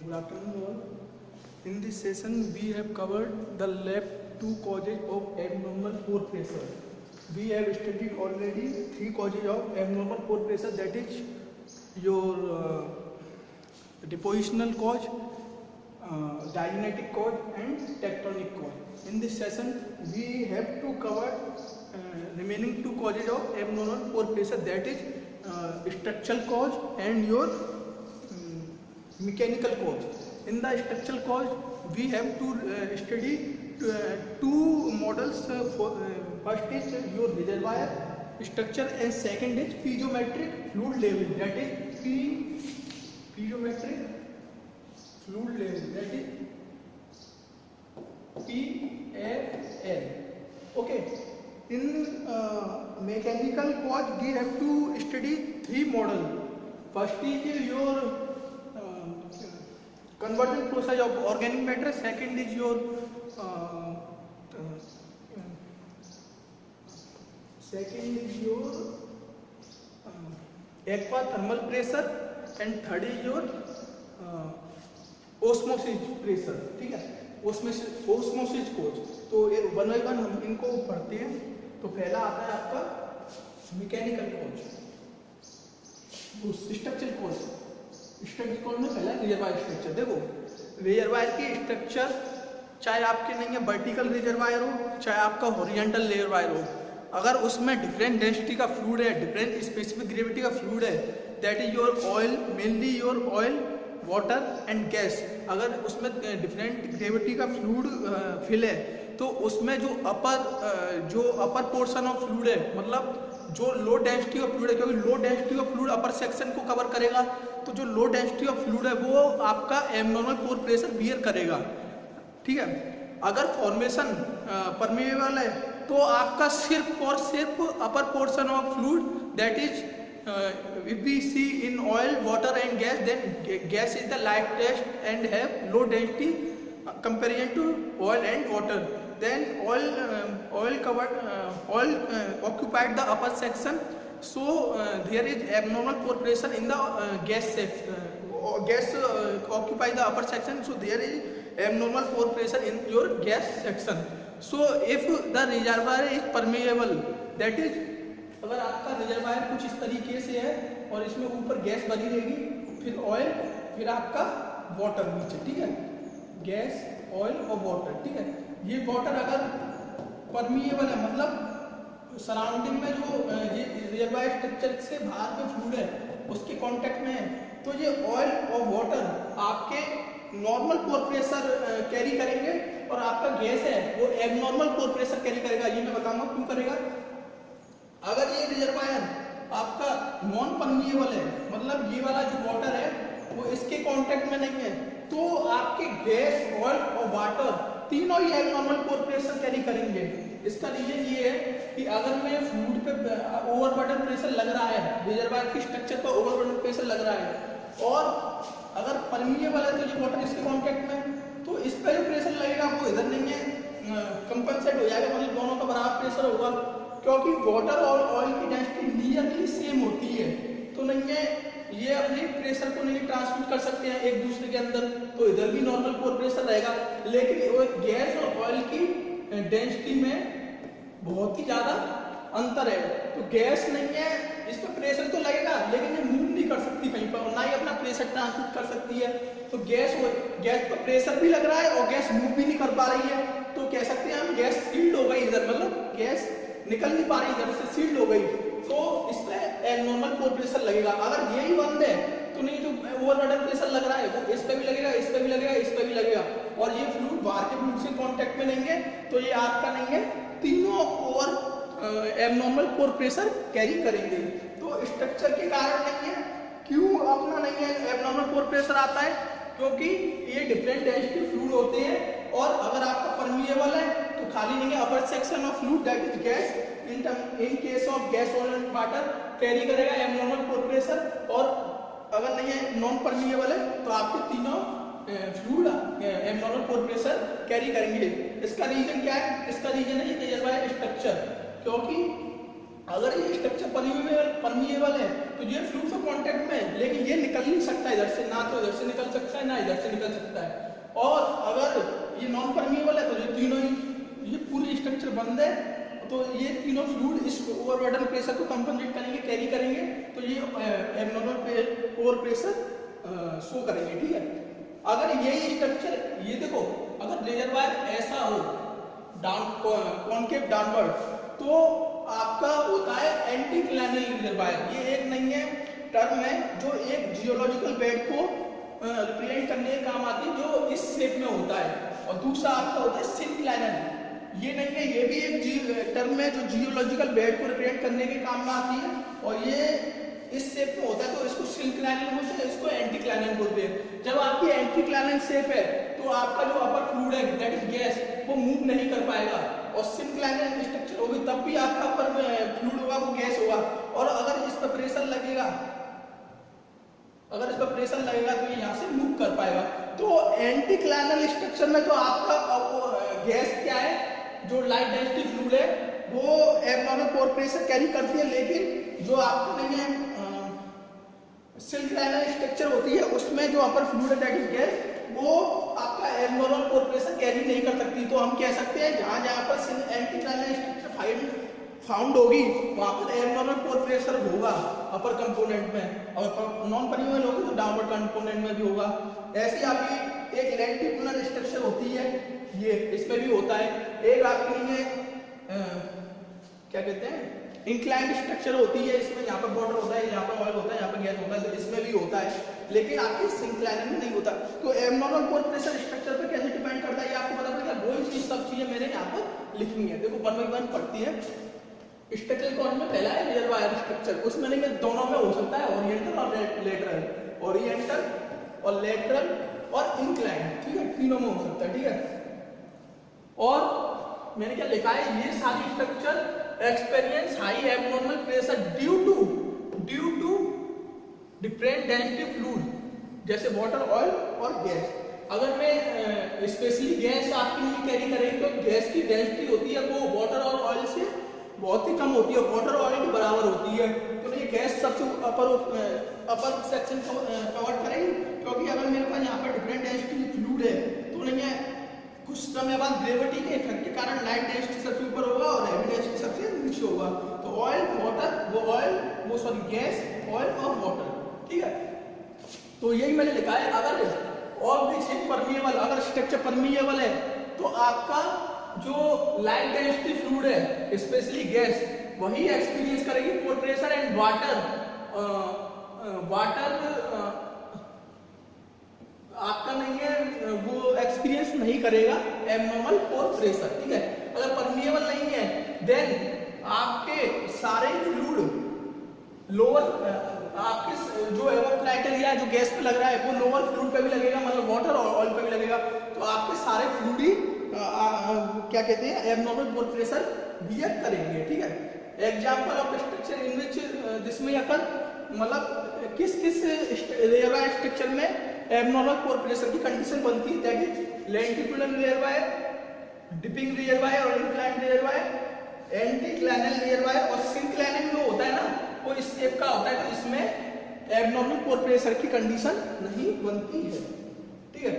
Good afternoon all. In this session we have covered the left two causes of abnormal pore pressure. We have studied already three causes of abnormal pore pressure, that is your depositional cause, diagenetic cause and tectonic cause. In this session we have to cover remaining two causes of abnormal pore pressure, that is structural cause and your mechanical cause. In the structural cause we have to study two models. First is your reservoir structure and second is piezometric fluid level, that is piezometric fluid level, that is PFL. Okay. In mechanical cause we have to study three models. First is your conversion process of organic matter, second is your aquathermal pressure and third is your osmosis pressure. ठीक है, osmosis cause. तो one by one हम इनको पढ़ते हैं. तो पहला आता है आपका mechanical cause, structural cause. Structural cause में पहला रिजर्वायर स्ट्रक्चर. देखो रिजर्वायर की स्ट्रक्चर चाहे आपके नहीं है वर्टिकल रिजर्वायर हो चाहे आपका हॉरिजॉन्टल रिजर्वायर हो, अगर उसमें डिफरेंट डेंसिटी का फ्लूइड है, डिफरेंट स्पेसिफिक ग्रेविटी का फ्लूइड है, that is your oil, mainly your oil, water and gas. अगर उसमें डिफरेंट ग्रेविटी का फ्लूइड फिल है तो उसमें जो अपर पोर्शन ऑफ फ्लूइड है, मतलब जो लो डेंसिटी ऑफ फ्लूइड है, क्योंकि low density of fluid upper section को कवर करेगा, तो जो लो डेंसिटी ऑफ फ्लूइड है वो आपका एब्नॉर्मल पोर प्रेशर बियर करेगा. ठीक है. अगर फॉर्मेशन परमिएबल है तो आपका सिर्फ और सिर्फ upper portion of fluid, that is if we see in oil, water and gas, then gas is the lightest and have low density comparison to oil and water. Then oil occupied the upper section, so there is abnormal pore pressure in the gas section. Gas occupy the upper section, so there is abnormal pore pressure in your gas section. So if the reservoir is permeable, that is अगर आपका reservoir कुछ इस तरीके से है और इसमें ऊपर गैस बनी रहेगी, फिर ऑयल, फिर आपका वाटर नीचे. ठीक है, गैस, ऑयल और वाटर. ठीक है. ये वाटर अगर परमिएबल है, मतलब सराउंडिंग में जो ये रिजर्वायर स्ट्रक्चर से बाहर में फ्लूइड है उसके कांटेक्ट में है, तो ये ऑयल और वाटर आपके नॉर्मल पोर प्रेशर कैरी करेंगे और आपका गैस है वो एबनॉर्मल पोर प्रेशर कैरी करेगा. ये मैं बताऊंगा क्यों करेगा. अगर ये रिजर्वायर आपका नॉन परमिएबल है, मतलब ये वाला जो वाटर है वो इसके कांटेक्ट में नहीं है, तो आपके गैस, ऑयल और वाटर तीनों ही एबनॉर्मल पोर प्रेशर कैरी करेंगे. इसका रीजन ये है कि अगर मैं फ्लूइड पे ओवरबर्डन प्रेशर लग रहा है, रिजर्वायर की स्ट्रक्चर पर ओवरबर्डन प्रेशर लग रहा है, और अगर परमिएबल है तो ये वाटर इसके कांटेक्ट में, तो इस पर जो प्रेशर लगेगा वो इधर नहीं है, कंपनसेट हो जाएगा, मतलब दोनों का बराबर प्रेशर होगा. क्योंकि वाटर और ऑयल की डेंसिटी नियरली सेम होती है, तो नहीं है ये अपने प्रेशर को नहीं ट्रांसमिट कर सकते हैं एक दूसरे के अंदर, तो इधर भी नॉर्मल पोर प्रेशर रहेगा. लेकिन वो गैस और ऑयल की डेंसिटी में बहुत ही ज्यादा अंतर है, तो गैस नहीं है, इस पर प्रेशर तो लगेगा लेकिन ये मूव नहीं कर सकती कहीं पर, ना ही अपना प्रेशर ट्रांसमिट कर सकती है. तो गैस पर प्रेशर भी लग रहा है और गैस मूव भी नहीं कर पा रही है, तो कह सकते हैं हम गैस सील्ड हो गई इधर, मतलब गैस निकल नहीं पा रही इधर से, सील्ड हो गई, तो इस पे एबनॉर्मल पोर प्रेशर लगेगा. अगर यही बंद है तो नहीं, जो ओवरबर्डन प्रेशर लग रहा है वो इस पे भी लगेगा, इस पे भी लगेगा, इस पे भी लगेगा, और ये फ्लूइड बाहर के फ्लूइड से कांटेक्ट में नहीं है, तो ये आपका नहीं है, तीनों over abnormal pore pressure carry करेंगे. तो स्ट्रक्चर के कारण नहीं है. क्यों अपना नहीं है एबनॉर्मल पोर प्रेशर आता है? क्योंकि ये डिफरेंट डेंसिटी फ्लूइड होते हैं, और अगर आपका परमिएबल है तो खाली नहीं है upper section of fluid, that is gas, in case of gas, oil and water carry करेगा एबनॉर्मल पोर प्रेशर, और अगर नहीं है नॉन परमिएबल है तो आपके तीनों fluid abnormal pore pressure carry करेंगे. इसका रीजन क्या है? इसका रीजन है ये रिजर्वायर स्ट्रक्चर. क्योंकि अगर ये स्ट्रक्चर परमिएबल है तो ये फ्लूइड के कांटेक्ट में है, लेकिन ये निकल नहीं सकता इधर से, ना तो इधर से निकल सकता है ना इधर से निकल सकता है। और अगर ये नॉन परमिएबल है तो ये तीनों ही, ये पूरी स्ट्रक्चर बंद है, तो ये तीनों फ्लूइड इस ओवरबर्डन प्रेशर को कंपनसेट करेंगे, कैरी करेंगे, तो ये एब्नॉर्मल ओवर प्रेशर शो करेंगे। ठीक है, अगर यही स्ट्रक्चर, ये देखो, अगर रिजर्वायर ऐसा हो डाउन कॉनकेव डाउनवर्ड, तो आपका होता है एंटीक्लाइनल रिजर्वायर। ये एक नहीं है, टर्म है जो एक जियोलॉजिकल बेड को रिप्रेजेंट करने के काम आती है, जो इस शेप में होता है। और दूसरा आपका होता है सिंक्लाइनल, ये नहीं है, ये भी एक टर्म है जो जियोलॉजिकल बेड को रिप्रेजेंट करने के काम में आती है, और ये इस शेप में होता है, तो इसको सिंक्लाइनल बोलते हैं, इसको एंटीक्लाइनल बोलते हैं। जब आपकी एंटीक्लाइनल शेप है तो आपका जो अपर फ्लूइड है, दैट इज गैस, वो मूव नहीं कर पाएगा, और सिंक्लाइनल स्ट्रक्चर होगी तब भी आपका अपर फ्लूइड होगा वो गैस होगा। और अगर इस पर प्रेशर लगेगा, अगर इस पर प्रेशर लगेगा तो ये यहाँ से मूव कर पाएगा। तो एंटीक्लाइनल स्ट्रक्चर में तो आपका गैस क्या है, जो लाइट डेंसिटी फ्लूइड है वो एब्नॉर्मल पोर प्रेशर कैरी करती है, लेकिन जो आपका नहीं है सिंक्लाइनल स्ट्रक्चर होती है, उसमें जो अपर फ्लूइड है दैट इज गैस, वो आपका एब्नॉर्मल पोर प्रेशर कैरी नहीं कर सकती। तो हम कह सकते हैं जहां जहां पर एंटीक्लाइनल स्ट्रक्चर फाउंड होगी वहां पर एब्नॉर्मल पोर प्रेशर होगा अपर कंपोनेंट में, और नॉन परमिएबल होगी तो डाउनवर्ड कंपोनेंट में भी होगा। ऐसी आपकी एक लेंटिकुलर स्ट्रक्चर होती है, ये इसमें भी होता है। एक आपकी नहीं है क्या कहते हैं इंक्लाइंड स्ट्रक्चर होती है, इसमें यहाँ पर वाटर होता है, यहाँ पर ऑयल होता है, यहाँ पर गैस होता है, तो इसमें भी होता है, लेकिन आपके सिंक्लाइनल में नहीं होता। तो एब्नॉर्मल पोर प्रेशर स्ट्रक्चर पर कैसे डिपेंड करता है, ये आपको पता पड़ेगा। वो चीज सब चीजें मैंने यहाँ पर लिखनी है, देखो 1 by 1 पढ़ती है। स्ट्रक्चर कौन में पहला है रिजर्वायर स्ट्रक्चर, उसमें नहीं दोनों में हो सकता है, ओरिएंटल और लेटरल, ओरिएंटल और लेटरल और इंक्लाइंड, ठीक है, तीनों में हो सकता है। ठीक है, और मैंने क्या लिखा है, ये सारी structure experience high abnormal pressure due to different density fluid, जैसे वाटर, ऑयल और गैस। अगर मैं स्पेशली गैस आपकी नहीं कैरी करेंगे, तो गैस की डेंसिटी होती है वो वाटर और ऑयल से बहुत ही कम होती है, वाटर ऑयल के बराबर होती है, तो ये गैस सबसे अपर सेक्शन को कवर करेंगे। क्योंकि अगर मेरे पास यहाँ पर डिफरेंट डेंसिटी फ्लूइड है, तो नहीं है कुछ समय बाद ग्रेविटी के इफेक्ट के कारण लाइट डेंसिटी सबसे ऊपर होगा और हेवी डेंसिटी सबसे नीचे होगा। तो ऑयल, वाटर, वो सॉरी गैस, ऑयल और वाटर, ठीक है। तो यही मैंने लिखा है, अगर और भी चीज परमिएबल, अगर स्ट्रक्चर परमिएबल है तो आपका जो लाइट डेंसिटी फ्लूइड है स्पेशली गैस, वही एक्सपीरियंस करेगी पोर प्रेशर एंड वाटर आपका नहीं है, वो एक्सपीरियंस नहीं करेगा एब्नॉर्मल पोर प्रेशर। ठीक है, अगर परमिएबल नहीं है देन आपके सारे फ्लूइड लोअर, आपके जो क्राइटेरिया जो गैस पे लग रहा है वो लोअर फ्लूइड पे भी लगेगा, मतलब वाटर और ऑयल पे भी लगेगा। तो आपके सारे फ्लूइड क्या कहते हैं एब्नॉर्मल पोर प्रेशर बियर करेंगे। ठीक है, example of structure in which this में अकर, मतलब किस रिजर्वायर स्ट्रक्चर में एब्नॉर्मल पोर प्रेशर की कंडीशन बनती है, that is lenticular reservoir, dipping reservoir और इंक्लाइंड रिजर्वायर, एंटीक्लाइनल रिजर्वायर और सिंक्लाइनल जो होता है ना वो इस शेप का होता है, तो इसमें एब्नॉर्मल पोर प्रेशर की कंडीशन नहीं बनती है। ठीक है,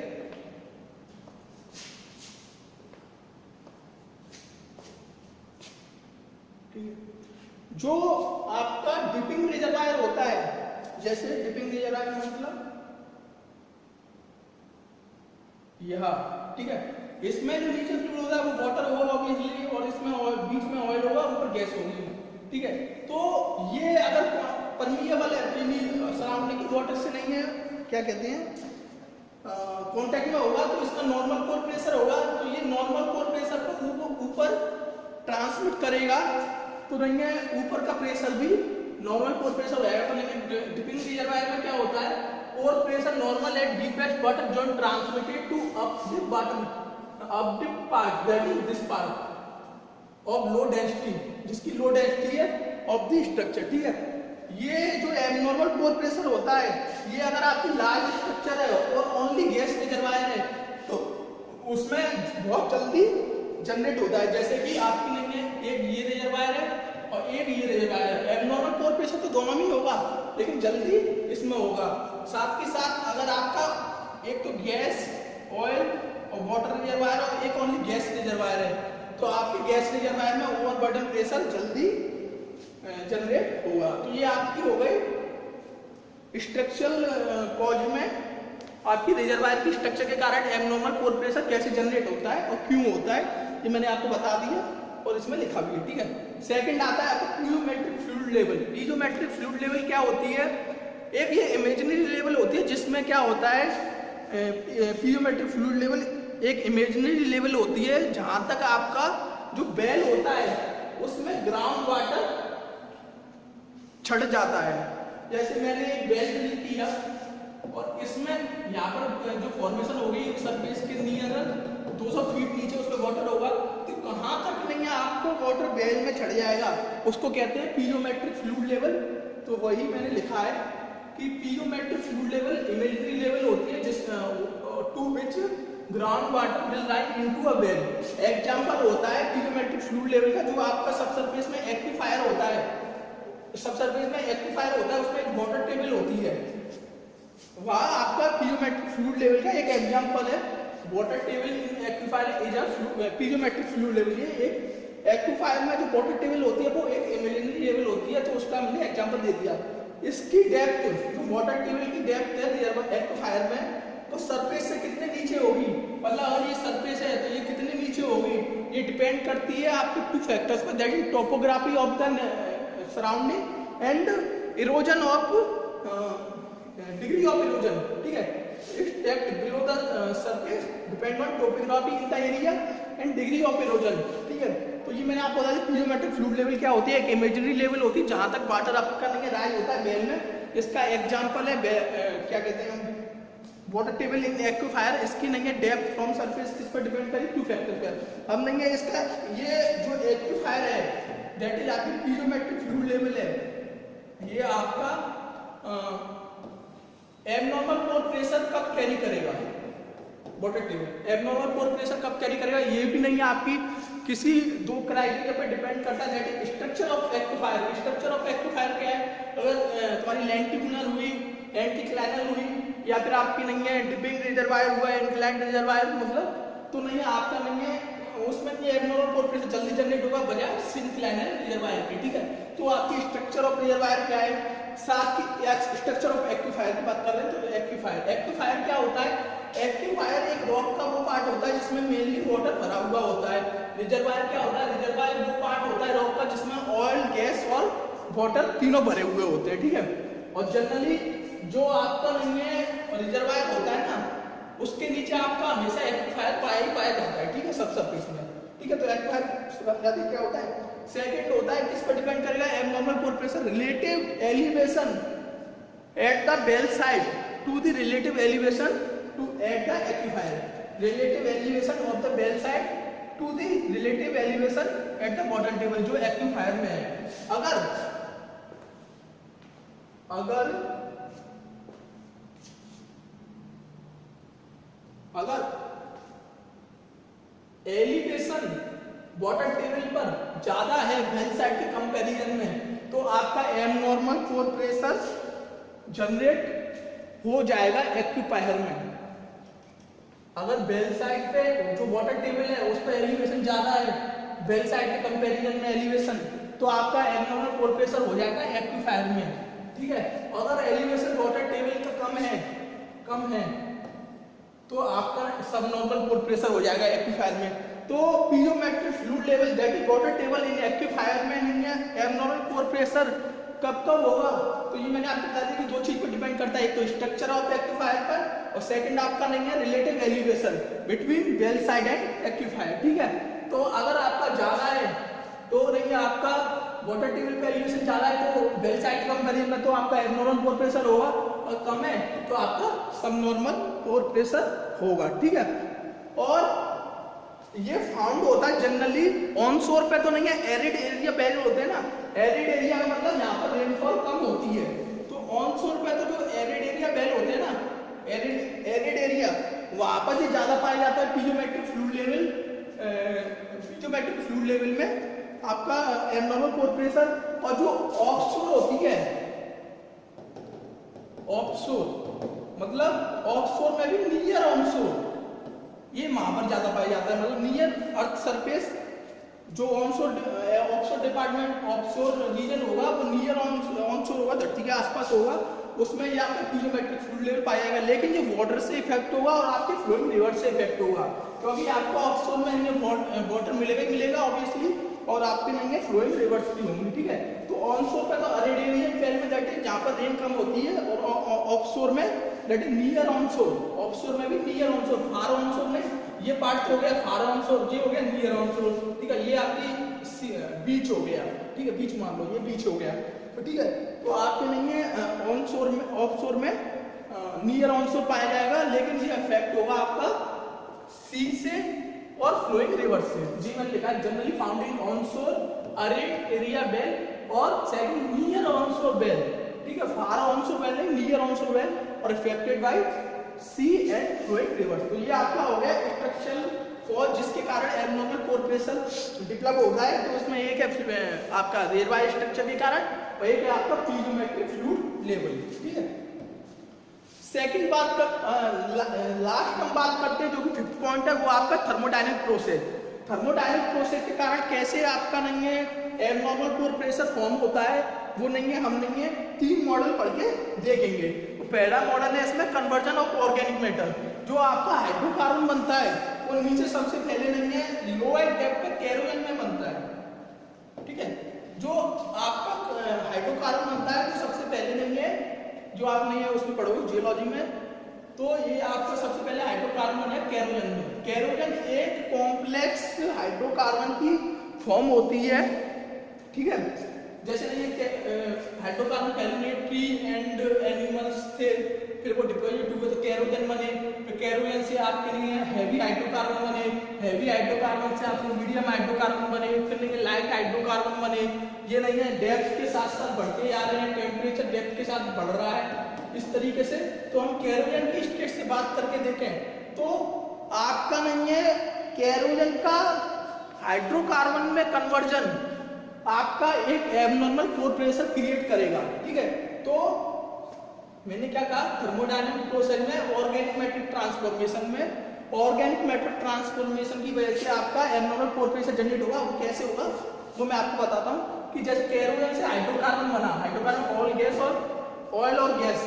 जो आपका डिपिंग रिजर्वायर होता है, जैसे डिपिंग रिजर्वायर मतलब यह, ठीक है, इसमें जो नीचे फ्लूइड होता है वो वाटर होगा ऑब्वियसली, और इसमें बीच में ऑयल होगा, ऊपर गैस होगी। ठीक है, तो ये अगर परमिएबल है, सराउंडिंग की वाटर से नहीं है, क्या कहते हैं कांटेक्ट में होगा, तो इसका नॉर्मल पोर प्रेशर होगा, तो ये नॉर्मल पोर प्रेशर को ऊपर ट्रांसमिट करेगा, तो नहीं है ऊपर का प्रेशर भी नॉर्मल पोर प्रेशर हो जाएगा। तो लेकिन डिपिंग रिजर्वायर में क्या होता है, pore pressure normal at deepest water zone transmitted to up dip part, that is this part of low density, जिसकी लो डेंसिटी है ऑफ द स्ट्रक्चर। ठीक है, ये जो एब्नॉर्मल पोर प्रेशर होता है, ये अगर आपकी लार्ज स्ट्रक्चर है और ओनली गैस रिजर्वायर है तो उसमें बहुत जल्दी जनरेट होता है। जैसे कि आपकी नहीं है, एक ये रिजर्वायर है और एक ये रिजर्वायर है, एब्नॉर्मल पोर प्रेशर तो दोनों में ही होगा, लेकिन जल्दी इसमें होगा। साथ के साथ अगर आपका एक तो गैस, ऑयल और वाटर रिजर्वायर और एक ओनली गैस रिजर्वायर है, तो आपके गैस रिजर्वायर में ओवरबर्डन प्रेशर जल्दी जनरेट होगा। तो ये आपकी हो गई स्ट्रक्चरल कॉज में आपकी रिजर्वायर की स्ट्रक्चर के कारण एबनॉर्मल पोर प्रेशर कैसे जनरेट होता है और क्यों होता है, ये मैंने आपको बता दिया और इसमें लिखा भी है। ठीक है, सेकंड आता है आपका पीजोमेट्रिक फ्लूइड लेवल। पीजोमेट्रिक फ्लूइड लेवल क्या होती है? एक ये इमेजिनरी लेवल होती है जिसमें क्या होता है, पीजोमेट्रिक फ्लूइड लेवल एक इमेजिनरी लेवल होती है जहां तक आपका जो बेल होता है उसमें ग्राउंड वाटर छट जाता है। जैसे मैंने एक बेल ड्रिल किया और इसमें यहाँ पर जो फॉर्मेशन होगी सरफेस के नियर 200 फीट नीचे उसमें वाटर होगा, तो कहाँ तक नहीं है आपको वाटर बेल में छड़ जाएगा, उसको कहते हैं पीजोमेट्रिक फ्लूइड लेवल। तो वही मैंने लिखा है कि piezometric fluid level imaginary level होती है जिस to which ground water will rise into a well. Example होता है पीजोमेट्रिक फ्लूइड लेवल का जो आपका सबसरफेस में एक्टिफायर होता है, सबसरफेस में एक्टिफायर होता है उसमें एक वाटर टेबल होती है, वह आपका पीजोमेट्रिक फ्लूइड लेवल का एक एग्जांपल है। Water table in aquifer is a piezometric fluid level. ये एक एक्टिफायर में जो वाटर टेबल होती है वो एक इमेजिनरी लेवल होती है, तो उसका मैंने एग्जांपल दे दिया। इसकी डेप्थ, जो वाटर टेबल की डेप्थ है एक्टिफायर में, तो सरफेस से कितने नीचे होगी, मतलब अगर ये सरफेस है तो ये कितने नीचे होगी, ये डिपेंड करती है आपके टू फैक्टर्स पर, that is topography of the surrounding and erosion of degree of erosion. ठीक है, it's depth below the surface depend on topography in the area and degree of erosion. ठीक है, तो ये मैंने आपको बता दिया पीजोमेट्रिक फ्लूइड लेवल क्या होती है, एक इमेजिनरी लेवल होती है जहां तक वाटर आपका नहीं राइज होता है बेल में। इसका एग्जांपल है क्या कहते हैं वाटर टेबल इन एक्टिफायर। इसकी नहीं है डेप्थ फ्रॉम सरफेस, किस पर डिपेंड करेगी, टू फैक्टर पर। अब नहीं है इसका, ये जो एक्टिफायर है दैट इज आपकी पीजोमेट्रिक फ्लूइड लेवल है, ये आपका एबनॉर्मल पोर प्रेशर कब कैरी करेगा, water table abnormal pore pressure कब कैरी करेगा, ये भी नहीं है आपकी किसी दो क्राइटेरिया पर डिपेंड करता है, that is structure of aquifer. Structure of aquifer क्या है, अगर तुम्हारी लेंटिकुलर हुई, एंटीक्लाइनल हुई, या फिर आपकी नहीं है डिपिंग रिजर्वायर हुआ, इंक्लाइंड रिजर्वायर मतलब, तो नहीं है आपका नहीं है उसमें ये एबनॉर्मल पोर प्रेशर जल्दी जनरेट होगा बजाय सिंक्लाइनल रिजर्वायर के। ठीक है, तो आपकी स्ट्रक्चर ऑफ रिजर्वायर क्या है, साथ की स्ट्रक्चर ऑफ एक्टिफायर की बात कर रहे हैं। तो एक्टिफायर क्या होता है, एक्टिफायर एक रॉक का वो पार्ट होता है जिसमें मेनली वाटर भरा हुआ होता है। रिजर्वायर क्या होता है, रिजर्वायर वो पार्ट होता है रॉक का जिसमें ऑयल, गैस और वाटर तीनों भरे हुए होते हैं। ठीक है, और जनरली जो आपका नहीं है रिजर्वायर होता है ना, उसके नीचे आपका हमेशा एक्टिफायर पाया जाता है। ठीक है, सब सरफेस में। ठीक है, तो एक्टिफायर क्या होता है। सेकंड होता है किस पर डिपेंड करेगा, abnormal pore pressure relative elevation at the well site to the relative elevation to at the aquifer. Relative elevation of the well site to the relative elevation at the water table जो aquifer में है। अगर elevation water table पर ज्यादा है bell side के comparison में, तो आपका एबनॉर्मल पोर प्रेशर जनरेट हो जाएगा एक्टिफायर में। अगर बेल साइड पे जो वाटर टेबल है उस पर एलिवेशन ज्यादा है बेल साइड के कंपैरिजन में एलिवेशन, तो आपका एबनॉर्मल पोर प्रेशर हो जाएगा एक्टिफायर में। ठीक है, अगर एलिवेशन वाटर टेबल का कम है तो आपका सबनॉर्मल पोर प्रेशर हो जाएगा एक्टिफायर में। तो piezometric fluid level that is water table in aquifer में नहीं है, एबनॉर्मल पोर प्रेशर कब होगा, तो ये मैंने आपको बता दिया कि दो चीज पर डिपेंड करता है, एक तो स्ट्रक्चर ऑफ एक्टिफायर पर और सेकंड आपका नहीं है relative elevation between well site and aquifer. ठीक है, तो अगर आपका ज्यादा है तो नहीं है आपका वाटर टेबल पे एलिवेशन ज्यादा है तो बेल साइड के कंपैरिजन में तो आपका एबनॉर्मल पोर प्रेशर होगा, और कम है तो आपका सबनॉर्मल पोर प्रेशर होगा। ठीक है, और ये फाउंड होता है जनरली ऑन शोर पे, तो नहीं है एरिड एरिया बेल होते हैं ना, एरिड एरिया का मतलब यहाँ पर रेनफॉल कम होती है, तो ऑन शोर पे तो जो एरिड एरिया बेल होते हैं ना, एरिड एरिया वहां पर ही ज्यादा पाया जाता है पीजोमेट्रिक फ्लूइड लेवल में आपका एबनॉर्मल पोर प्रेशर। और जो ऑफशोर होती है ऑफशोर, मतलब ऑफशोर में भी नियर ऑनशोर, ये वहां पर ज्यादा पाया जाता है, मतलब नियर अर्थ सरफेस जो ऑफशोर डिपार्टमेंट ऑफशोर रीजन होगा वो नियर ऑनशोर होगा, धरती के आसपास होगा, उसमें ये आपका पीजोमेट्रिक फ्लूइड लेवल पाया जाएगा। लेकिन ये वाटर से इफेक्ट होगा और आपके फ्लोइंग रिवर से इफेक्ट होगा, क्योंकि आपको ऑफशोर में वाटर मिलेगा ही मिलेगा ऑब्वियसली, और आपके नहीं फ्लोइंग रिवर्स भी होंगी, ठीक है। तो ऑनशोर का तो अरेडियन बेल्ट में दैट इज जहाँ पर रेन कम होती है, और ऑफशोर में that is near onshore, offshore में भी नियर ऑनशोर, फार ऑनशोर में ये पार्ट हो गया फार ऑनशोर, ये हो गया नियर ऑनशोर, ठीक है। ये आपकी बीच हो गया, ठीक है, बीच मान लो ये बीच हो गया, तो ठीक है। तो आपके नहीं है ऑनशोर में ऑफशोर में नियर ऑनशोर पाया जाएगा, लेकिन ये इफेक्ट होगा आपका सी से और फ्लोइंग रिवर से। जी मैंने लिखा है generally found in onshore arid area well और सेकंड नियर ऑनशोर बेल, ठीक है, फार ऑनशोर बेल नहीं नियर ऑनशोर बेल, और affected by sea and flowing river. तो ये आपका हो गया स्ट्रक्चरल फॉल, जिसके कारण एब्नॉर्मल पोर प्रेशर डेवलप होता है। तो उसमें एक है आपका रेरवाई स्ट्रक्चर के कारण, और एक है आपका पीजोमेट्रिक फ्लूइड लेवल, ठीक है। सेकंड बात लास्ट हम बात करते हैं जो कि फिफ्थ पॉइंट है, वो आपका थर्मोडायनेमिक प्रोसेस। थर्मोडायनेमिक प्रोसेस के कारण कैसे आपका नहीं है एब्नॉर्मल पोर प्रेशर फॉर्म होता है, वो नहीं है हम नहीं है 3 मॉडल पढ़ के देखेंगे। तो पहला मॉडल है इसमें कन्वर्जन ऑफ ऑर्गेनिक मैटर, जो आपका हाइड्रोकार्बन बनता है वो नीचे सबसे पहले नहीं है लोअर डेप्थ पे केरोजन में बनता है, ठीक है। जो आपका हाइड्रोकार्बन बनता है तो सबसे पहले नहीं है, जो आप नहीं है उसमें पढ़ोगे जियोलॉजी में, तो ये आपका सबसे पहले हाइड्रोकार्बन है केरोजन में। केरोजन एक कॉम्प्लेक्स हाइड्रोकार्बन की फॉर्म होती है, ठीक है। जैसे ये हाइड्रोकार्बन पहले ट्री एंड एनिमल्स थे, फिर वो डिपोजिट हुए तो केरोजन बने, फिर केरोजन से आपके लिए हैवी हाइड्रोकार्बन बने, हैवी हाइड्रोकार्बन से आपके मीडियम हाइड्रोकार्बन बने, फिर नहीं लाइट हाइड्रोकार्बन बने। ये नहीं है डेप्थ के साथ साथ बढ़ते जा रहे हैं, टेम्परेचर डेप्थ के साथ बढ़ रहा है इस तरीके से। तो हम केरोजन की स्टेट से बात करके देखें तो आपका नहीं है केरोजन का हाइड्रोकार्बन में कन्वर्जन आपका एक एब्नॉर्मल पोर प्रेशर क्रिएट करेगा, ठीक है। तो मैंने क्या कहा थर्मोडायनेमिक प्रोसेस में ऑर्गेनिक मैटर ट्रांसफॉर्मेशन में, ऑर्गेनिक मैटर ट्रांसफॉर्मेशन की वजह से आपका एब्नॉर्मल पोर प्रेशर जनरेट होगा। वो कैसे होगा वो मैं आपको बताता हूँ कि जैसे केरोजन से हाइड्रोकार्बन बना, हाइड्रोकार्बन ऑयल गैस और ऑयल और गैस,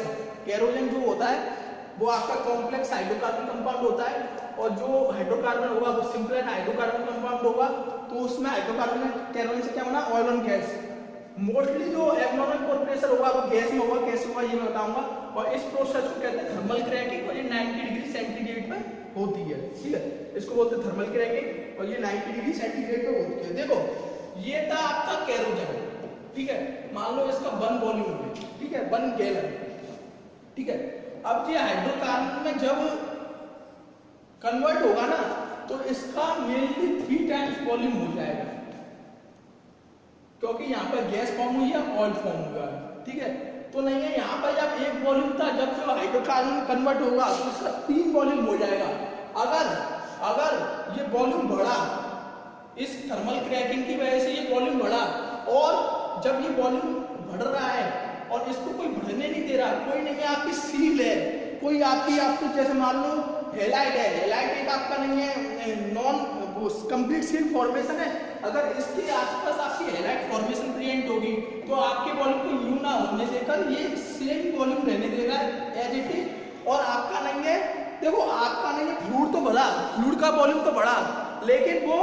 केरोजन जो होता है वो आपका कॉम्प्लेक्स हाइड्रोकार्बन कंपाउंड होता है, और जो हाइड्रोकार्बन होगा वो सिंपल हाइड्रोकार्बन कंपाउंड होगा। तो उसमें हाइड्रोकार्बन में केरोजन से क्या बना ऑयल और गैस। मोस्टली जो एब्नॉर्मल पोर प्रेशर होगा वो गैस में होगा, कैसे होगा ये मैं बताऊंगा। और इस प्रोसेस को कहते हैं थर्मल क्रैकिंग, और ये 90 डिग्री सेंटीग्रेड पे होती है, ठीक है। इसको बोलते हैं थर्मल क्रैकिंग, और ये 90 डिग्री सेंटीग्रेड पे होती है। देखो ये था आपका केरोजन, ठीक है, मान लो इसका 1 वॉल्यूम है, ठीक है, 1 गैलन, ठीक है। अब ये हाइड्रोकार्बन में जब कन्वर्ट होगा ना तो इसका मेनली 3 टाइम्स वॉल्यूम हो जाएगा, क्योंकि यहाँ पर गैस फॉर्म हुई है, ऑयल फॉर्म हुआ है, ठीक है। तो नहीं है यहाँ पर जब 1 वॉल्यूम था, जब जो हाइड्रोकार्बन कन्वर्ट होगा तो इसका 3 वॉल्यूम हो जाएगा। अगर ये वॉल्यूम बढ़ा, इस थर्मल क्रैकिंग की वजह से ये वॉल्यूम बढ़ा, और जब ये वॉल्यूम बढ़ रहा है और इसको कोई बढ़ने नहीं दे रहा, कोई नहीं है आपकी सील है, कोई आपको जैसे मान लो हेलाइट है, हेलाइट एक आपका नहीं है नॉन कंप्लीट सील फॉर्मेशन है। अगर इसके आसपास आपकी हेलाइट फॉर्मेशन क्रिएट होगी तो आपके वॉल्यूम को यूं ना होने देकर ये सेम वॉल्यूम रहने देगा एज इट इज, और आपका नहीं है देखो आपका नहीं है फ्लूइड तो बढ़ा, फ्लूइड का वॉल्यूम तो बढ़ा, लेकिन वो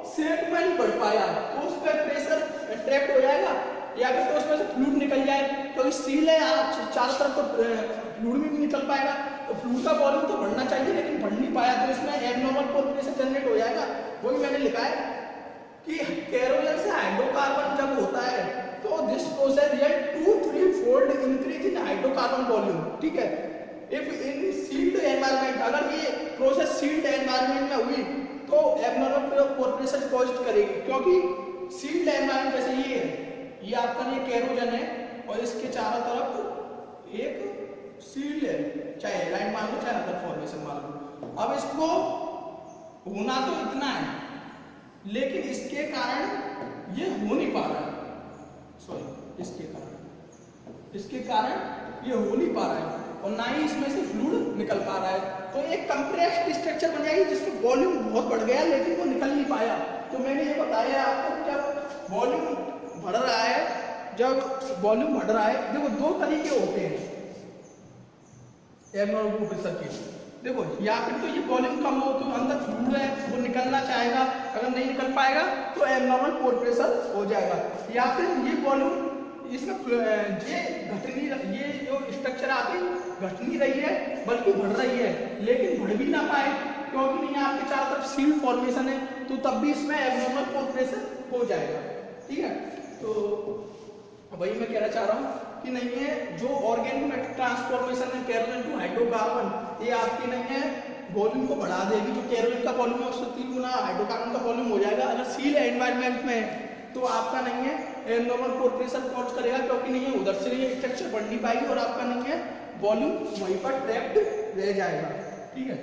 शेप में नहीं बढ़ पाया, तो उस पर प्रेशर ट्रैप्ड हो जाएगा, या फिर तो उसमें से फ्लूइड निकल जाए, क्योंकि सील है चारों तरफ तो फ्लूइड भी नहीं निकल पाएगा। तो फ्लूइड का वॉल्यूम तो बढ़ना चाहिए लेकिन बढ़ नहीं पाया, तो इसमें एब्नॉर्मल पोर प्रेशर जनरेट हो जाएगा। वही मैंने लिखा है कि केरोजन से हाइड्रोकार्बन जब होता है तो this process result 2-3 fold increase in hydrocarbon volume, ठीक है। इफ इन सील्ड एनवायरनमेंट, अगर ये प्रोसेस सील्ड एनवायरनमेंट में हुई तो एब्नॉर्मल पोर प्रेशर कॉज करेगी, क्योंकि सील्ड एनवायरनमेंट जैसे ये है, ये आपका ये केरोजन है और इसके चारों तरफ एक सील्ड है, चाहे लाइन मान लो चाहे अदर फॉर्मेशन मान लो। अब इसको होना तो इतना है, लेकिन इसके कारण ये हो नहीं पा रहा है, सॉरी इसके कारण इसके कारण ये हो नहीं पा रहा है और ना ही इसमें से फ्लूइड निकल पा रहा है। तो एक कंप्रेस्ड स्ट्रक्चर बन जाएगी जिसमें वॉल्यूम बहुत बढ़ गया लेकिन वो निकल नहीं पाया। तो मैंने ये बताया आपको कि जब वॉल्यूम बढ़ रहा है, जब वॉल्यूम बढ़ रहा है, देखो दो तरीके होते हैं एब्नॉर्मल प्रेशर के। देखो या फिर तो ये वॉल्यूम कम हो तो अंदर फ्लूइड है वो निकलना चाहेगा, अगर नहीं निकल पाएगा तो एब्नॉर्मल पोर प्रेशर हो जाएगा। या फिर ये वॉल्यूम इसमें ये घट नहीं, ये जो स्ट्रक्चर आपकी घट नहीं रही है बल्कि बढ़ रही है, लेकिन बढ़ भी ना पाए क्योंकि नहीं आपके चारों तरफ सील्ड फॉर्मेशन है, तो तब भी इसमें एब्नॉर्मल पोर प्रेशर हो जाएगा। ठीक है, तो वही मैं कहना चाह रहा हूँ कि नहीं है जो ऑर्गेनिक ट्रांसफॉर्मेशन है केरोसिन टू हाइड्रोकार्बन, ये आपकी नहीं है वॉल्यूम को बढ़ा देगी। जो केरोसिन का वॉल्यूम है उससे 3 गुना हाइड्रोकार्बन का वॉल्यूम हो जाएगा। अगर सील एनवायरनमेंट में है तो आपका नहीं है एब्नॉर्मल पोर प्रेशर पहुंच करेगा क्योंकि नहीं है उधर से ये स्ट्रक्चर बढ़ नहीं पाएगी और आपका नहीं है वॉल्यूम वहीं पर ट्रैप्ड रह जाएगा। ठीक है,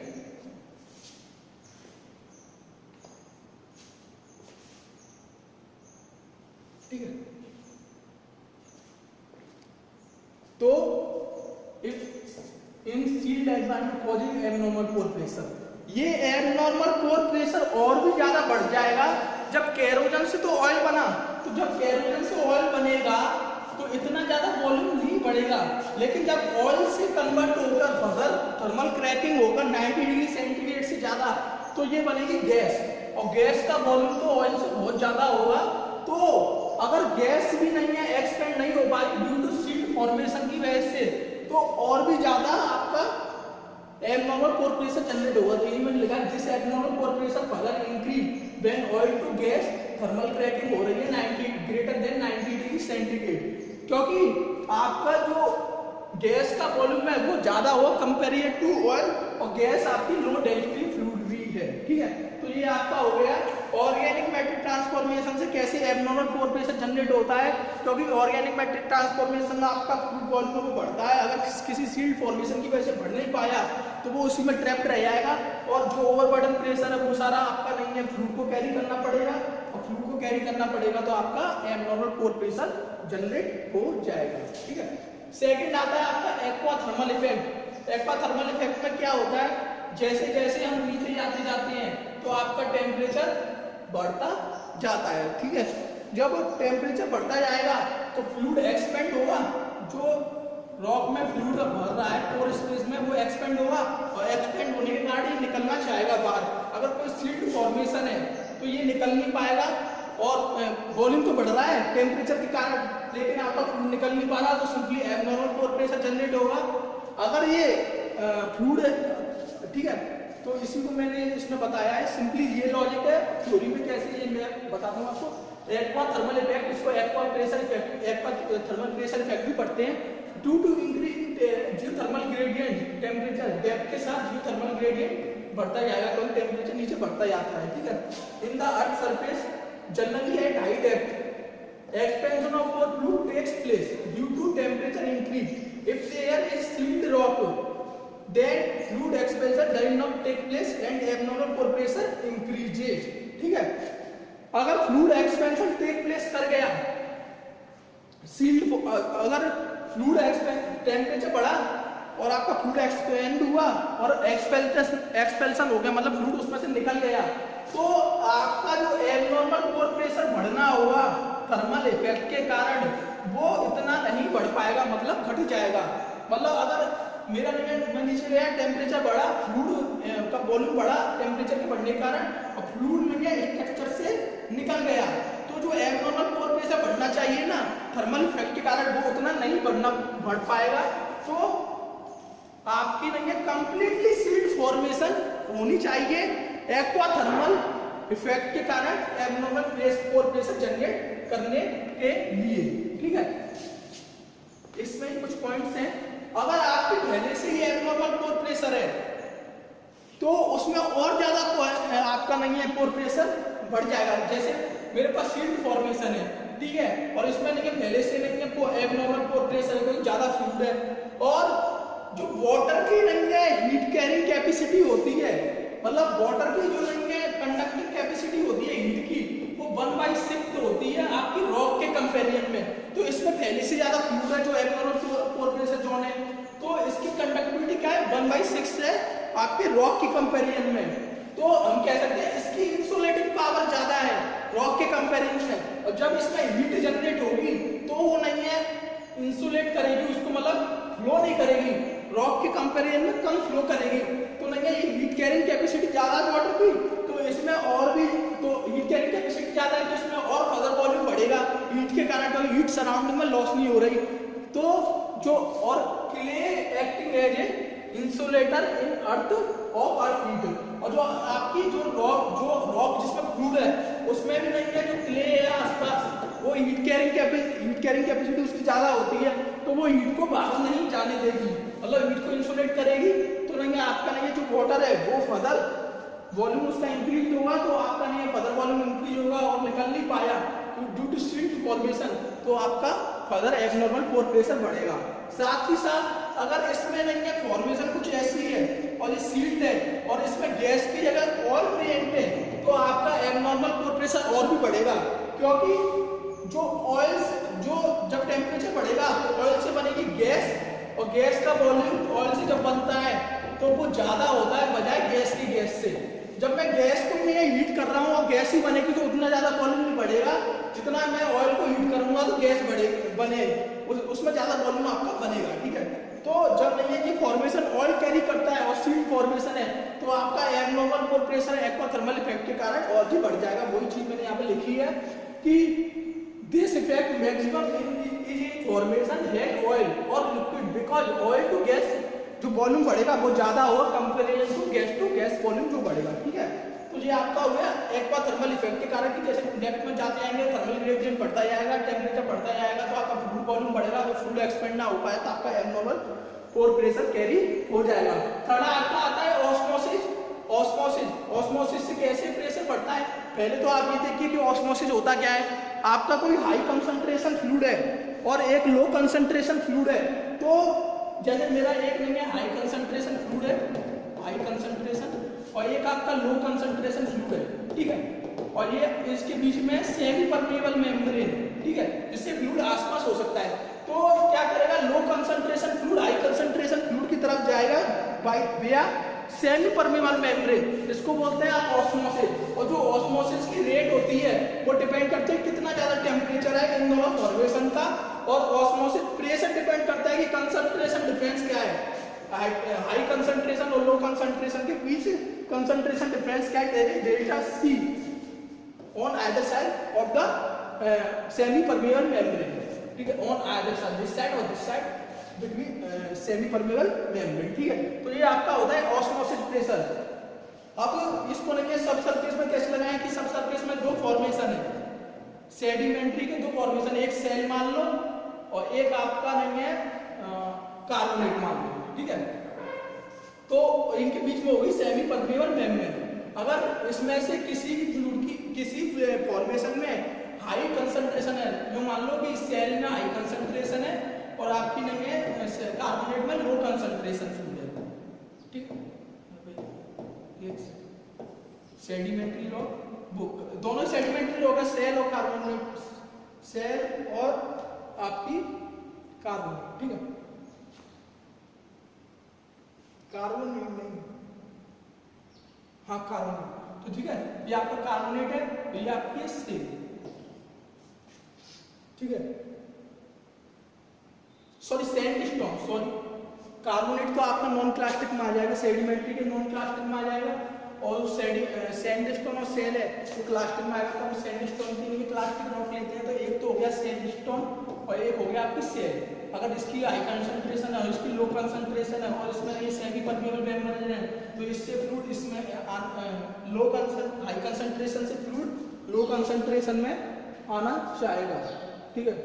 ठीक है। तो in sealed environment causing abnormal pore pressure, ये एब्नॉर्मल पोर प्रेशर और भी ज्यादा बढ़ जाएगा जब केरोजन से तो ऑयल बना, तो जब केरोजन से ऑयल बनेगा तो इतना ज्यादा वॉल्यूम नहीं बढ़ेगा, लेकिन जब ऑयल से कन्वर्ट होकर फर्दर थर्मल क्रैकिंग होकर 90 डिग्री सेंटीग्रेड से ज्यादा तो ये बनेगी गैस, और गैस का वॉल्यूम तो ऑयल से बहुत ज्यादा होगा। तो अगर गैस भी नहीं है एक्सपेंड नहीं हो पाएगी ड्यू टू सील्ड फॉर्मेशन की वजह से, तो और भी ज्यादा आपका एब्नॉर्मल पोर प्रेशर जनरेट होगा। तो यही मैंने लिखा this abnormal pore pressure further increase when oil to gas thermal cracking हो रही है 90 ग्रेटर देन 90 डिग्री सेंटीग्रेड, क्योंकि आपका जो गैस का वॉल्यूम है वो ज्यादा होगा कंपेरियर टू ऑयल, और गैस आपकी लो डेंसिटी फ्लूइड भी है। ठीक है, तो ये आपका हो गया ऑर्गेनिक मैटर ट्रांसफॉर्मेशन से कैसे एब्नॉर्मल पोर प्रेशर जनरेट होता है, क्योंकि ऑर्गेनिक मैटर ट्रांसफॉर्मेशन में आपका फ्लूइड वॉल्यूम बढ़ता है, अगर किसी सील्ड फॉर्मेशन की वजह से बढ़ नहीं पाया तो वो उसी में ट्रैप्ड रह जाएगा, और जो ओवरबर्डन प्रेशर है वो सारा आपका नहीं है फ्लूइड को कैरी करना पड़ेगा, और फ्लूइड को कैरी करना पड़ेगा तो आपका एब्नॉर्मल पोर प्रेशर जनरेट हो जाएगा। ठीक है, सेकंड आता है आपका aqua thermal effect. Aqua thermal effect में क्या होता है, जैसे जैसे हम नीचे जाते हैं तो आपका टेम्परेचर बढ़ता जाता है। ठीक है, जब टेम्परेचर बढ़ता जाएगा तो फ्लूइड एक्सपेंड होगा, जो रॉक में फ्लूइड भर रहा है पोर स्पेस में वो एक्सपेंड होगा, और एक्सपेंड होने के कारण ये निकलना चाहेगा बाहर। अगर कोई सील्ड फॉर्मेशन है तो ये निकल नहीं पाएगा, और वॉल्यूम तो बढ़ रहा है टेम्परेचर के कारण, लेकिन आपका फ्लूइड निकल नहीं पा रहा, तो simply abnormal pore pressure generate होगा। अगर ये फ्लूइड, ठीक है, तो इसी को मैंने इसमें बताया है, सिंपली ये लॉजिक है। थ्योरी में कैसे ये मैं बताता हूँ आपको। एक्वा थर्मल इफेक्ट, इसको aqua pressure effect, aqua thermal pressure effect भी पढ़ते हैं। Due to increase geothermal gradient, temperature depth के साथ जियोथर्मल ग्रेडियंट बढ़ता जाएगा, क्योंकि टेम्परेचर नीचे बढ़ता जाता है। ठीक है, in the earth surface generally at high depth expansion of core fluid takes place due to temperature increase. If there is sealed rock, then fluid expansion does not take place and abnormal pore pressure increases. ठीक है, अगर fluid expansion take place कर गया, sealed, अगर fluid temperature बढ़ा और आपका fluid expand हुआ और एक्सपेल्सन हो गया, मतलब फ्लूइड उसमें से निकल गया, तो आपका जो एब्नॉर्मल पोर प्रेशर बढ़ना होगा थर्मल इफेक्ट के कारण वो इतना नहीं बढ़ पाएगा, मतलब घट जाएगा। मतलब अगर मेरा मैं नीचे गया, टेम्परेचर बढ़ा, फ्लूइड का वॉल्यूम बढ़ा टेम्परेचर के बढ़ने के कारण, और फ्लूइड में क्या स्ट्रक्चर से निकल गया, तो जो एब्नॉर्मल पोर प्रेशर बढ़ना चाहिए ना थर्मल इफेक्ट के कारण वो उतना नहीं बढ़ पाएगा। तो आपकी नहीं है कंप्लीटली सील्ड फॉर्मेशन होनी चाहिए एक्वा थर्मल इफेक्ट के कारण एब्नॉर्मल पोर प्रेशर जनरेट करने के लिए। ठीक है, इसमें ही कुछ पॉइंट्स हैं। अगर आपके पहले से ही एब्नॉर्मल पोर प्रेशर है तो उसमें और ज्यादा आपका नहीं है पोर प्रेशर बढ़ जाएगा। जैसे मेरे पास सील्ड फॉर्मेशन है, ठीक है, और इसमें नहीं पहले से नहीं है एब्नॉर्मल पोर प्रेशर है, ज्यादा फ्लूइड है, और जो वाटर की नहीं है हीट कैरिंग कैपेसिटी होती है, मतलब वाटर की जो नहीं है कंडक्टिंग कैपेसिटी होती है हीट की, वो 1/6 होती है आपकी रॉक के कंपेरिजन में। तो इसमें पहले से ज्यादा फ्लूइड है जो एब्नॉर्मल पोर प्रेशर जोन है, तो इसकी कंडक्टिविटी क्या है 1/6 है आपके रॉक की कंपैरिजन में। तो हम कह सकते हैं इसकी इंसुलेटिंग पावर ज्यादा है रॉक के कंपैरिजन में, और जब इसमें हीट जनरेट होगी तो वो नहीं है इंसुलेट करेगी उसको, मतलब फ्लो नहीं करेगी, रॉक के कंपैरिजन में कम फ्लो करेगी, तो नहीं है ये हीट कैरिंग कैपेसिटी ज्यादा है वाटर की, तो इसमें और भी तो हीट कैरिंग कैपेसिटी ज्यादा है तो इसमें और फर्दर वॉल्यूम बढ़ेगा हीट के कारण, क्योंकि हीट सराउंडिंग में लॉस नहीं हो रही। तो जो और clay acting as a insulator in earth of earth heat, और जो आपकी जो रॉक जिसमें फ्लूइड है उसमें भी नहीं है जो क्ले है आसपास वो हीट कैरिंग कैपेसिटी उसकी ज्यादा होती है, तो वो हीट को बाहर नहीं जाने देगी, मतलब हीट को इंसुलेट करेगी, तो नहीं है आपका नहीं है जो वाटर है वो फर्दर वॉल्यूम उसका इंक्रीज होगा, तो आपका नहीं है फर्दर वॉल्यूम इंक्रीज होगा और निकल नहीं पाया ड्यू टू सिल्ट फॉर्मेशन, तो आपका फर्दर एब्नॉर्मल पोर प्रेशर बढ़ेगा। साथ ही साथ अगर इसमें नहीं है फॉर्मेशन कुछ ऐसी है और ये सील्ड है और इसमें गैस की जगह ऑयल प्रेजेंट है, तो आपका एब्नॉर्मल पोर प्रेशर और भी बढ़ेगा, क्योंकि जो ऑयल जो जब टेम्परेचर बढ़ेगा तो ऑयल से बनेगी गैस, और गैस का वॉल्यूम ऑयल से जब बनता है तो वो ज्यादा होता है बजाय गैस की गैस से। जब मैं गैस को मैं हीट कर रहा हूँ और गैस ही बनेगी तो उतना ज्यादा वॉल्यूम नहीं बढ़ेगा, जितना मैं ऑयल को हीट करूंगा तो गैस बने उसमें ज्यादा वॉल्यूम आपका बनेगा, ठीक है। तो जब नहीं है ये फॉर्मेशन ऑयल कैरी करता है और सील्ड फॉर्मेशन है तो आपका एब्नॉर्मल पोर प्रेशर एक्वाथर्मल इफेक्ट के कारण और भी बढ़ जाएगा। वही चीज मैंने यहाँ पे लिखी है कि this effect maximum in formation head oil और liquid because oil to gas जो वॉल्यूम बढ़ेगा वो ज्यादा होगा कंपैरिजन टू गैस वॉल्यूम जो बढ़ेगा, ठीक है। तो ये आपका हो गया एक्वाथर्मल इफेक्ट के कारण कि जैसे डेप्थ में जाते जाएंगे थर्मल ग्रेडियंट बढ़ता जाएगा, टेम्परेचर बढ़ता जाएगा, तो आपका फ्लूइड वॉल्यूम बढ़ेगा, तो फ्लूइड एक्सपेंड ना हो पाए तो आपका एब्नॉर्मल पोर प्रेशर कैरी हो जाएगा। थर्ड आपका आता है ऑस्मोसिस। ऑस्मोसिस से कैसे प्रेशर बढ़ता है, पहले तो आप ये देखिए कि ऑस्मोसिस होता क्या है। आपका कोई हाई कंसंट्रेशन फ्लूइड है और एक लो कंसंट्रेशन फ्लूइड है, तो जैसे मेरा एक नहीं है हाई कंसंट्रेशन फ्लूइड है, हाई कंसंट्रेशन, और एक आपका लो कंसंट्रेशन फ्लूइड है, ठीक है, और ये इसके बीच में सेमी परमेबल मेम्ब्रेन है, ठीक है, जिससे फ्लूइड आसपास हो सकता है। तो क्या करेगा low concentration fluid high concentration fluid की तरफ जाएगा बाय विया सेमी परमेबल मेम्ब्रेन, इसको बोलते हैं आप ऑस्मोसिस। और जो ऑस्मोसिस की रेट होती है वो डिपेंड करती है कितना ज्यादा टेम्परेचर है इन दोनों फॉर्मेशन का, और ऑस्मोसिस प्रेशर डिपेंड करता है कि कंसंट्रेशन डिफरेंस क्या है, हाई कंसंट्रेशन और लो कंसंट्रेशन के बीच कंसंट्रेशन डिफरेंस क्या है, delta C on either side of the semi permeable membrane, ठीक है, on either side this side और this side between semi permeable membrane, ठीक है। तो ये आपका होता है ऑस्मोसिस प्रेशर। अब इसको लेके सब सरफेस में कैसे लगाएं कि सब सरफेस में दो फॉर्मेशन है सेडिमेंट्री के, दो फॉर्मेशन, एक सेल मान लो और एक आपका नहीं है कार्बोनेट मान लो, ठीक है, तो इनके बीच में होगी सेमी परमेबल मेम्ब्रेन। अगर इसमें से किसी फ्लूइड की किसी फॉर्मेशन में हाई कंसंट्रेशन है, जो मान लो कि सेल में हाई कंसंट्रेशन है और आपकी नहीं है कार्बोनेट में लो कंसंट्रेशन फ्लूइड है, ठीक है, सेडिमेंट्री रॉक बुक दोनों सेडिमेंट्री रॉक है, सेल और कार्बोनेट, सेल और आपकी कार्बोनेट, ठीक है, कार्बोनेट नहीं, हाँ कार्बोनेट, तो ठीक है, ये आपका कार्बोनेट है, ये आपकी सेल, ठीक है, सॉरी सैंडस्टोन, सॉरी कार्बोनेट तो आपका नॉन प्लास्टिक में आ जाएगा, सेडिमेंट्री के नॉन प्लास्टिक में आ जाएगा, और सैंडस्टोन और सेल है तो प्लास्टिक में आएगा, तो हम सैंडस्टोन के लिए प्लास्टिक नोट लेते हैं, तो एक तो हो गया सैंडस्टोन और एक हो गया आपकी सेल। अगर इसकी हाई कंसंट्रेशन है और इसकी लो कंसंट्रेशन है और इसमें ये सेमी परमेबल मेम्ब्रेन है, तो इससे फ्लूइड इसमें हाई कंसंट्रेशन से फ्लूइड लो कंसंट्रेशन में आना चाहेगा, ठीक है,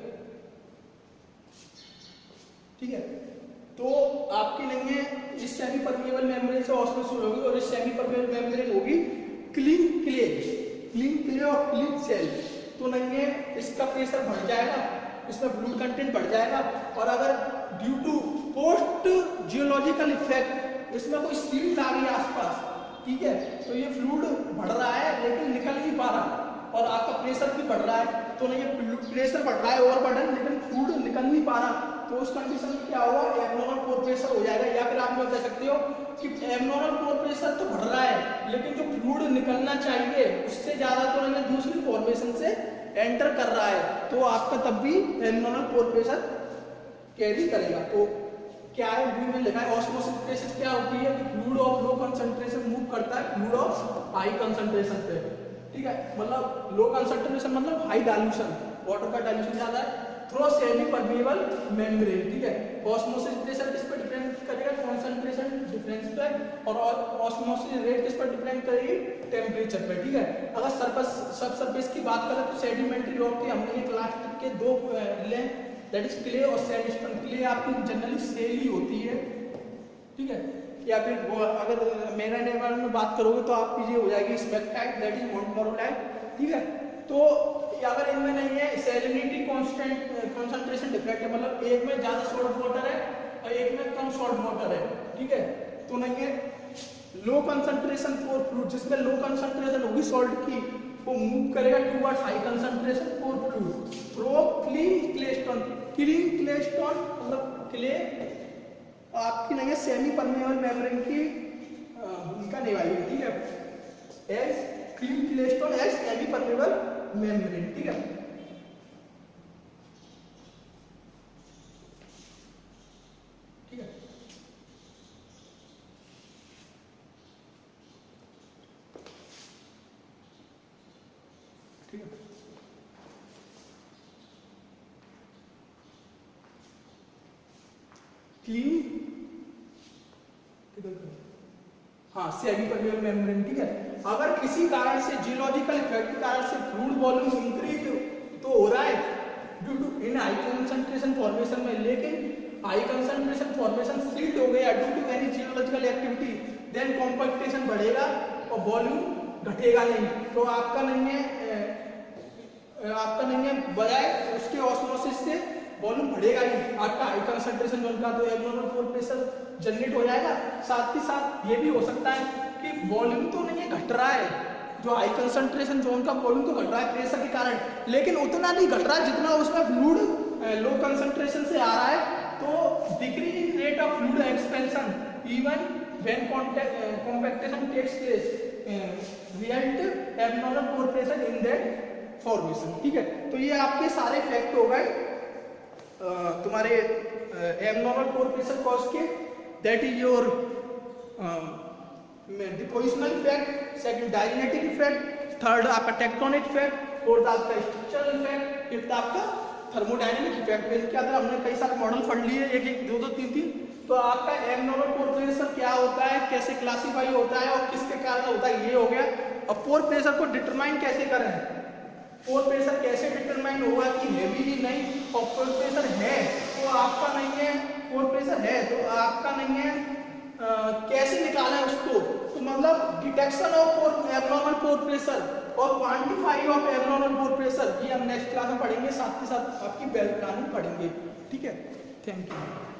ठीक है। तो आपकी नहीं है इस सेमी परमेबल मेम्ब्रेन से ऑस्मोसिस होगी और इस सेमी परमेबल मेम्ब्रेन होगी क्लीन क्ले और क्लीन सेल, तो नहीं है इसका प्रेशर बढ़ जाएगा, इसमें फ्लूइड कंटेंट बढ़ जाएगा, और अगर due to post geological effect इसमें कोई सील्ड आ गई आसपास, ठीक है, तो ये फ्लूइड बढ़ रहा है लेकिन निकल नहीं पा रहा और आपका प्रेशर भी बढ़ रहा है, तो नहीं ये प्रेशर बढ़ रहा है ओवरबर्डन, लेकिन फ्लूइड निकल नहीं पा रहा, तो उस कंडीशन में क्या हुआ, एब्नॉर्मल पोर प्रेशर हो जाएगा। या फिर आप लोग कह सकते हो कि एब्नॉर्मल पोर प्रेशर तो बढ़ रहा है, लेकिन जो फ्लूइड निकलना चाहिए उससे ज्यादा तो नहीं दूसरी फॉर्मेशन से एंटर कर रहा है, तो आपका तब भी एब्नॉर्मल पोर प्रेशर कैरी करेगा। तो क्या है, बी में लिखा है ऑस्मोसिस प्रेशर क्या होती है, fluid of low concentration move करता है फ्लूइड ऑफ हाई कंसंट्रेशन पे, ठीक है, मतलब लो कंसंट्रेशन मतलब हाई डाइल्यूशन, वाटर का डाइल्यूशन ज्यादा है, थ्रू सेमी परमेबल मेम्ब्रेन, ठीक है। ऑस्मोसिस प्रेशर किस पर डिपेंड करेगा, कंसंट्रेशन डिफरेंस पे, और ऑस्मोसिस रेट किस पर डिपेंड करेगी, टेम्परेचर पे, ठीक है। अगर सब सरफेस की बात करें तो सेडिमेंट्री रॉक के हमने एक लास्ट के दो लें, दैट इज क्ले और सैंडस्टोन। क्ले आपकी जनरली सेल ही होती है, ठीक है, या फिर अगर मेराइन एनवायरनमेंट में बात करोगे तो आपकी ये हो जाएगी स्मेक्टाइट, दैट इज मोनोमोरोलाइट, ठीक है। तो अगर इनमें नहीं है सैलिनिटी कांस्टेंट कंसंट्रेशन डिफरेंट है, मतलब एक में ज्यादा सॉल्ट वाटर है और एक में कम सॉल्ट वाटर है, ठीक है, तो नहीं है लो कंसंट्रेशन फॉर फ्लूइड, जिसमें लो कंसंट्रेशन होगी सॉल्ट की, वो मूव करेगा towards high concentration for fluid through clean clay stone. Clean clay stone मतलब क्ले आपकी नहीं है सेमी परमेबल मेम्ब्रेन की भूमिका निभाएगी, ठीक है, as clean clay stone as semi permeable membrane, ठीक है। ठीक है, ठीक है, क्लीन, हाँ सेमी परमेबल मेम्ब्रेन, ठीक है। अगर किसी कारण से जियोलॉजिकल इफेक्ट के कारण से फ्लूइड वॉल्यूम इंक्रीज तो हो रहा है due to in high concentration formation में, लेकिन हाई कंसंट्रेशन फॉर्मेशन सील्ड हो गया due to any geological activity, then compaction बढ़ेगा और वॉल्यूम घटेगा नहीं, तो आपका नहीं है बजाय उसके ऑस्मोसिस से वॉल्यूम बढ़ेगा ही, आपका हाई कंसंट्रेशन जोन का तो एब्नॉर्मल पोर प्रेशर जनरेट हो जाएगा। साथ ही साथ ये भी हो सकता है कि वॉल्यूम तो नहीं घट रहा है, जो हाई कंसंट्रेशन जोन का वॉल्यूम तो घट रहा है प्रेशर के कारण, लेकिन उतना नहीं घट रहा है जितना उसमें फ्लूइड लो कंसंट्रेशन से आ रहा है, तो decreasing rate of fluid expansion even when compaction takes place result abnormal pore pressure in that formation, ठीक है। तो ये आपके सारे फैक्ट हो गए तुम्हारे एब्नॉर्मल पोर प्रेशर कॉज के, that is your depositional effect, second diagenetic effect, third आपका टेक्टोनिक इफेक्ट, फोर्थ आपका स्ट्रक्चरल इफेक्ट, फिफ्थ आपका थर्मोडायनेमिक इफेक्ट। इसके अंदर हमने कई सारे मॉडल पढ़ लिए, एक एक दो दो तीन तीन। तो आपका एब्नॉर्मल पोर प्रेशर क्या होता है, कैसे क्लासीफाई होता है और किसके कारण होता है, ये हो गया। अब पोर प्रेशर को डिटरमाइन कैसे करें, पोर प्रेशर कैसे डिटरमाइन होगा कि हैवी ही नहीं, और पोर प्रेशर है तो आपका नहीं है, पोर प्रेशर है तो आपका नहीं है, कैसे निकालें उसको, तो मतलब detection of abnormal pore pressure और quantify of abnormal pore pressure, ये हम नेक्स्ट क्लास में पढ़ेंगे, साथ ही साथ आपकी बेल प्लानिंग पढ़ेंगे, ठीक है। Thank you.